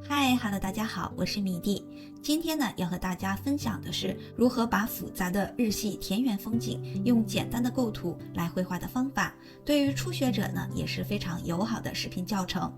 Hello， 大家好，我是米蒂。今天呢，要和大家分享的是如何把复杂的日系田园风景用简单的构图来绘画的方法。对于初学者呢，也是非常友好的视频教程。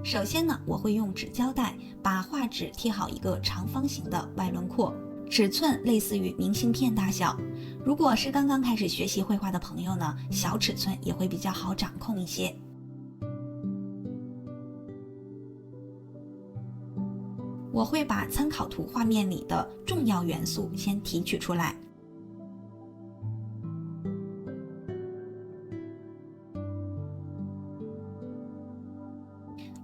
首先呢，我会用纸胶带把画纸贴好一个长方形的外轮廓，尺寸类似于明信片大小。如果是刚刚开始学习绘画的朋友呢，小尺寸也会比较好掌控一些。我会把参考图画面里的重要元素先提取出来，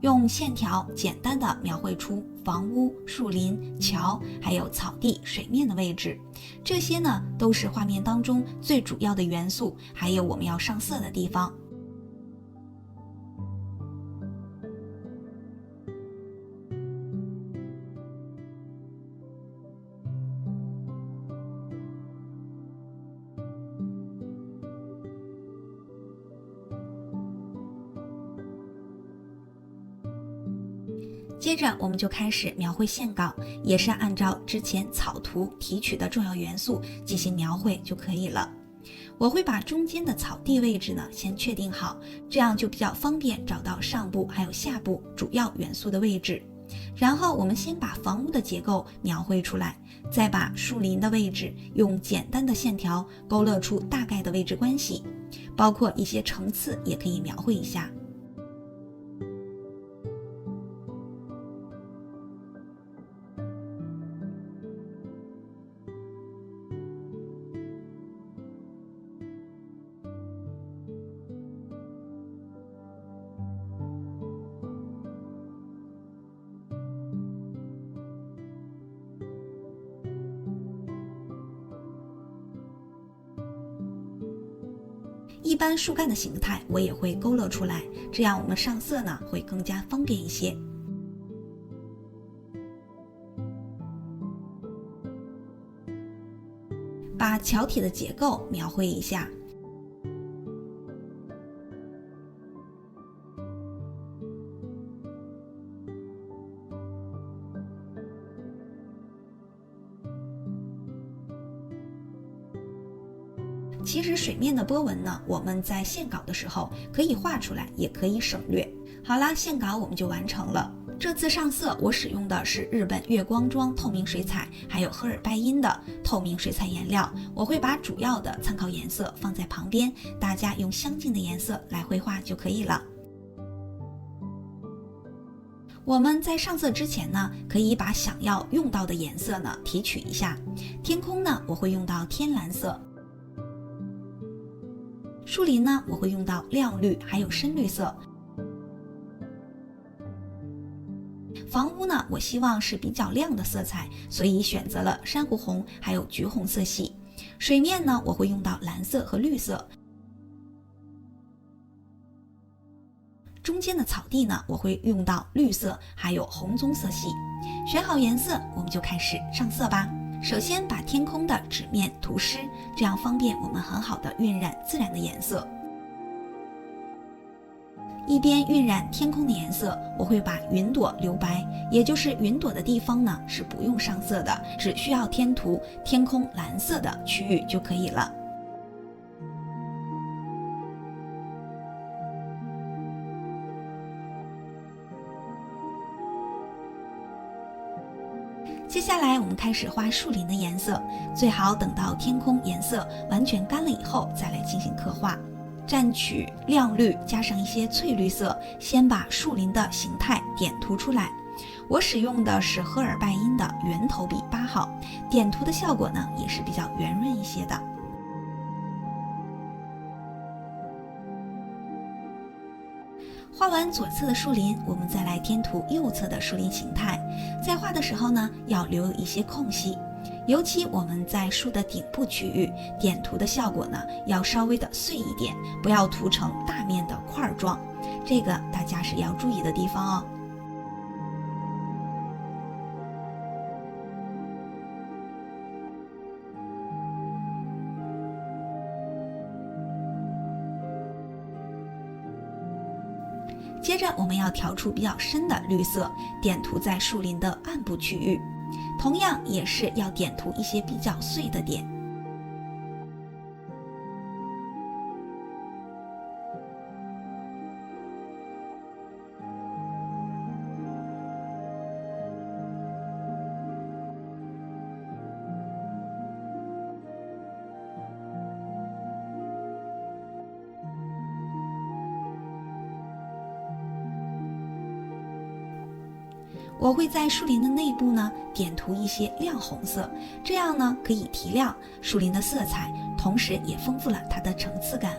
用线条简单的描绘出房屋、树林、桥，还有草地、水面的位置。这些呢，都是画面当中最主要的元素，还有我们要上色的地方。接着我们就开始描绘线稿，也是按照之前草图提取的重要元素进行描绘就可以了。我会把中间的草地位置呢先确定好，这样就比较方便找到上部还有下部主要元素的位置。然后我们先把房屋的结构描绘出来，再把树林的位置用简单的线条勾勒出大概的位置关系，包括一些层次也可以描绘一下。一般树干的形态我也会勾勒出来，这样我们上色呢会更加方便一些。把桥体的结构描绘一下。其实水面的波纹呢，我们在线稿的时候可以画出来，也可以省略。好啦，线稿我们就完成了。这次上色我使用的是日本月光庄透明水彩，还有赫尔拜因的透明水彩颜料。我会把主要的参考颜色放在旁边，大家用相近的颜色来绘画就可以了。我们在上色之前呢，可以把想要用到的颜色呢提取一下。天空呢，我会用到天蓝色。树林呢，我会用到亮绿还有深绿色。房屋呢，我希望是比较亮的色彩，所以选择了珊瑚红还有橘红色系。水面呢，我会用到蓝色和绿色。中间的草地呢，我会用到绿色还有红棕色系。选好颜色，我们就开始上色吧。首先把天空的纸面涂湿，这样方便我们很好的晕染自然的颜色。一边晕染天空的颜色，我会把云朵留白，也就是云朵的地方呢是不用上色的，只需要填涂天空蓝色的区域就可以了。接下来我们开始画树林的颜色，最好等到天空颜色完全干了以后再来进行刻画。蘸取亮绿加上一些翠绿色，先把树林的形态点涂出来。我使用的是赫尔拜因的圆头笔8号，点涂的效果呢也是比较圆润一些的。画完左侧的树林，我们再来填涂右侧的树林形态。在画的时候呢，要留一些空隙，尤其我们在树的顶部区域，点涂的效果呢要稍微的碎一点，不要涂成大面的块状，这个大家是要注意的地方哦。接着我们要调出比较深的绿色，点涂在树林的暗部区域，同样也是要点涂一些比较碎的点。我会在树林的内部呢点涂一些亮红色，这样呢可以提亮树林的色彩，同时也丰富了它的层次感。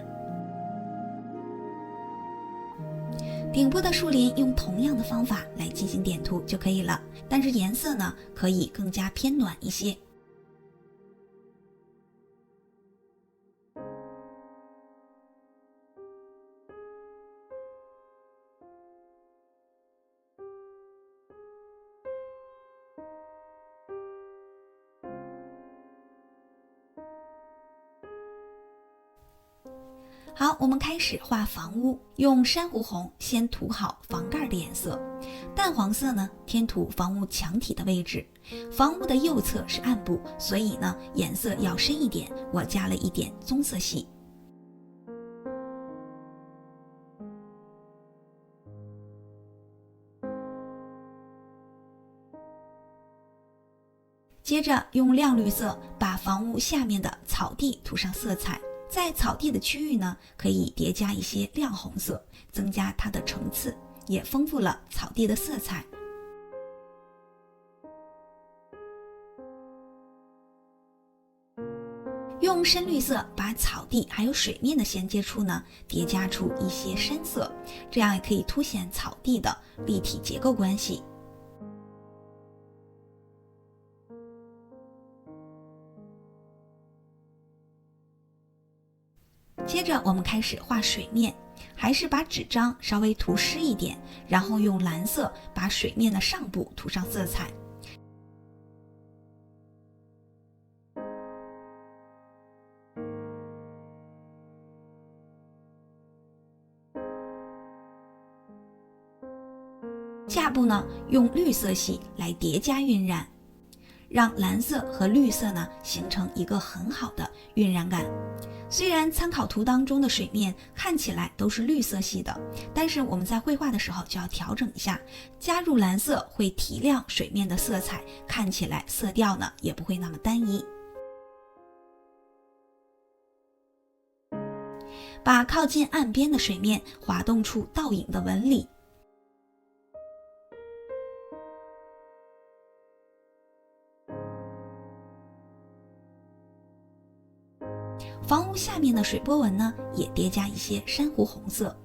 顶部的树林用同样的方法来进行点涂就可以了，但是颜色呢可以更加偏暖一些。好，我们开始画房屋，用珊瑚红先涂好房盖的颜色，淡黄色呢填涂房屋墙体的位置。房屋的右侧是暗部，所以呢颜色要深一点，我加了一点棕色系。接着用亮绿色把房屋下面的草地涂上色彩。在草地的区域呢，可以叠加一些亮红色，增加它的层次，也丰富了草地的色彩。用深绿色把草地还有水面的衔接处呢，叠加出一些深色，这样也可以凸显草地的立体结构关系。接着我们开始画水面，还是把纸张稍微涂湿一点，然后用蓝色把水面的上部涂上色彩。下部呢，用绿色系来叠加晕染，让蓝色和绿色呢形成一个很好的晕染感。虽然参考图当中的水面看起来都是绿色系的，但是我们在绘画的时候就要调整一下，加入蓝色会提亮水面的色彩，看起来色调呢也不会那么单一。把靠近岸边的水面滑动出倒影的纹理。房屋下面的水波纹呢，也叠加一些珊瑚红色。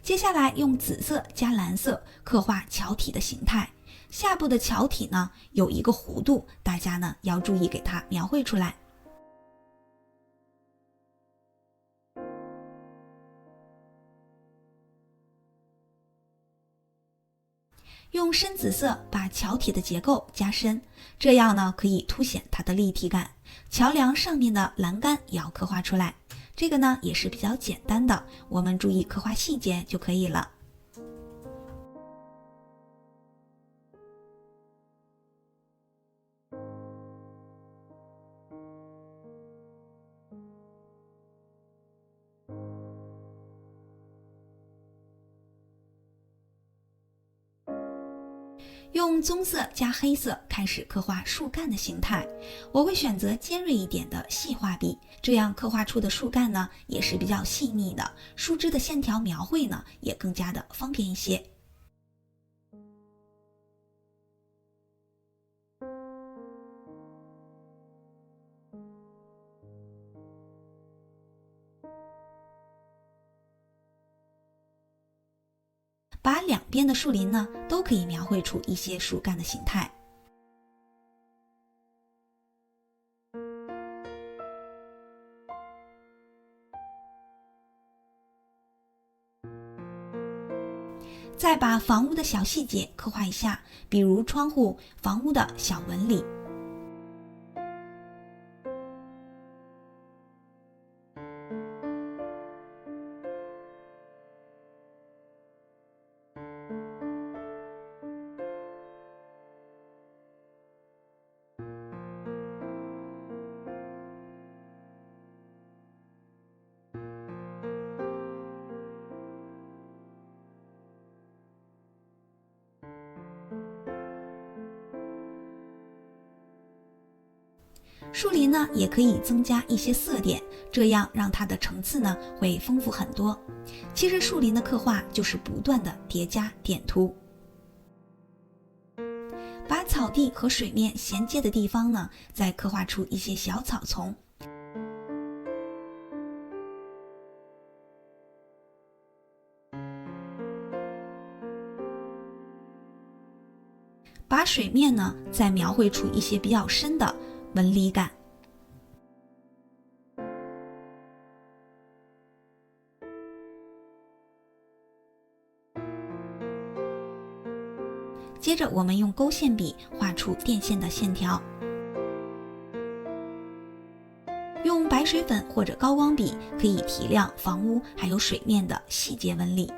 接下来用紫色加蓝色刻画桥体的形态，下部的桥体呢有一个弧度，大家呢要注意给它描绘出来。用深紫色把桥体的结构加深，这样呢可以凸显它的立体感。桥梁上面的栏杆也要刻画出来，这个呢也是比较简单的，我们注意刻画细节就可以了。用棕色加黑色开始刻画树干的形态，我会选择尖锐一点的细画笔，这样刻画出的树干呢也是比较细腻的，树枝的线条描绘呢也更加的方便一些。把两边的树林呢都可以描绘出一些树干的形态。再把房屋的小细节刻画一下，比如窗户、房屋的小纹理。树林呢，也可以增加一些色点，这样让它的层次呢会丰富很多。其实树林的刻画就是不断的叠加点涂。把草地和水面衔接的地方呢，再刻画出一些小草丛。把水面呢，再描绘出一些比较深的纹理感。接着我们用勾线笔画出电线的线条，用白水粉或者高光笔可以提亮房屋还有水面的细节纹理。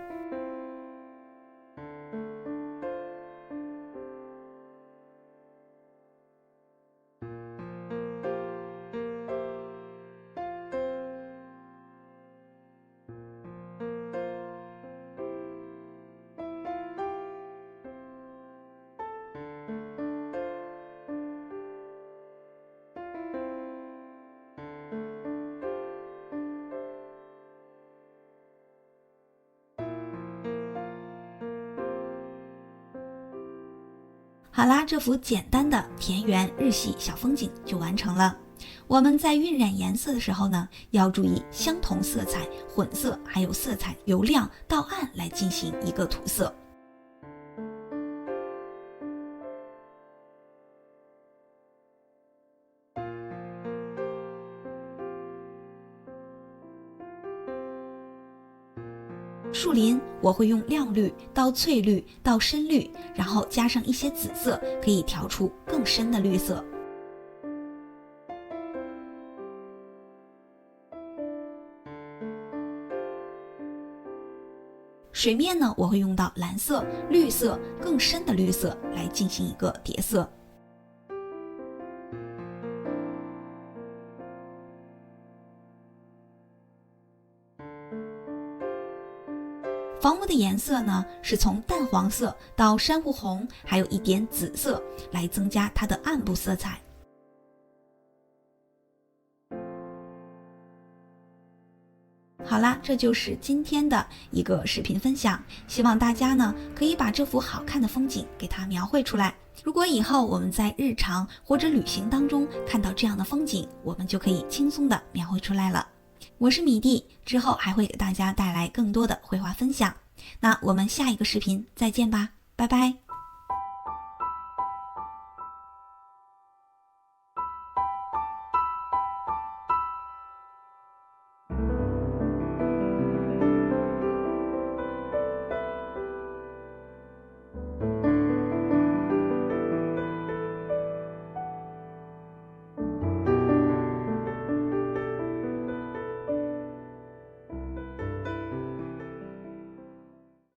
好啦，这幅简单的田园日系小风景就完成了。我们在晕染颜色的时候呢，要注意相同色彩混色，还有色彩由亮到暗来进行一个涂色。树林我会用亮绿到翠绿到深绿，然后加上一些紫色，可以调出更深的绿色。水面呢，我会用到蓝色、绿色、更深的绿色来进行一个叠色。房屋的颜色呢，是从淡黄色到珊瑚红，还有一点紫色，来增加它的暗部色彩。好啦，这就是今天的一个视频分享，希望大家呢可以把这幅好看的风景给它描绘出来。如果以后我们在日常或者旅行当中看到这样的风景，我们就可以轻松的描绘出来了。我是米蒂，之后还会给大家带来更多的绘画分享。那我们下一个视频再见吧，拜拜。